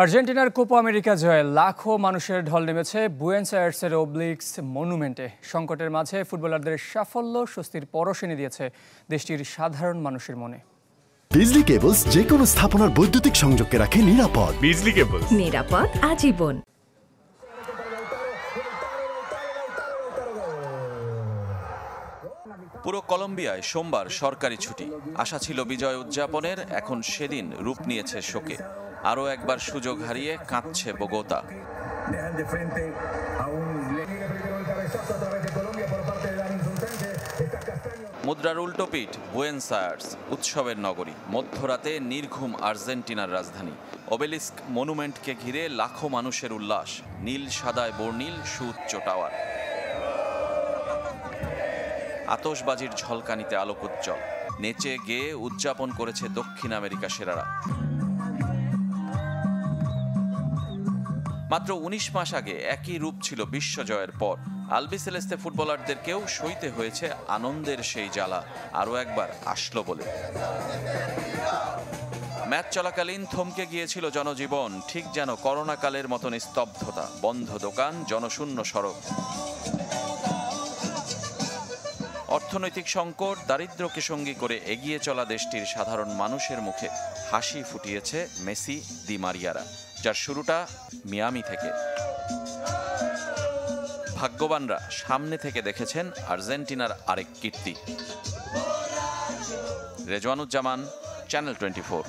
আর্জেন্টিনার Copa America জয়ে লাখো মানুষের ঢল নেমেছে বুয়েনোস আয়ার্সের ওবলিক্স মনুমেন্টে। সংকটের মাঝে ফুটবলারদের সাফল্য স্বস্তির পরশ এনে দিয়েছে দেশটির সাধারণ মানুষের মনে। বিজলি কেবলস যে কোনো স্থাপনার বৈদ্যুতিক সংযোগকে রাখে নিরাপদ। বিজলি কেবলস, নিরাপদ আজীবন। পুরো কলম্বিয়ায় সোমবার সরকারি ছুটি। আশা ছিল বিজয় উদযাপনের, এখন সেদিন রূপ নিয়েছে শোকে। আরও একবার সুযোগ হারিয়ে কাঁদছে বোগোতা। মুদ্রার উল্টোপিঠ বুয়েনোস আয়ার্স, উৎসবের নগরী। মধ্যরাতে নির্ঘুম আর্জেন্টিনার রাজধানী। ওবেলিস্ক মনুমেন্টকে ঘিরে লাখো মানুষের উল্লাস। নীল সাদায় বর্ণিল সুউচ্চ টাওয়ার, আতশবাজির ঝলকানিতে আলোক উজ্জ্বল। নেচে গেয়ে উদযাপন করেছে দক্ষিণ আমেরিকা সেরারা। মাত্র ১৯ মাস আগে একই রূপ ছিল বিশ্বজয়ের পর। আলবিসেলেস্তে ফুটবলারদেরকেও সইতে হয়েছে আনন্দের সেই জ্বালা। আরও একবার আসলো বলে। ম্যাচ চলাকালীন থমকে গিয়েছিল জনজীবন, ঠিক যেন করোনাকালের মতো নিস্তব্ধতা। বন্ধ দোকান, জনশূন্য সড়ক। অর্থনৈতিক সংকট, দারিদ্র্যকে সঙ্গী করে এগিয়ে চলা দেশটির সাধারণ মানুষের মুখে হাসি ফুটিয়েছে মেসি, দি মারিয়ারা, যার শুরুটা মিয়ামি থেকে। ভাগ্যবানরা সামনে থেকে দেখেছেন আর্জেন্টিনার আরেক কীর্তি। রেজওয়ানুজ্জামান, চ্যানেল 24।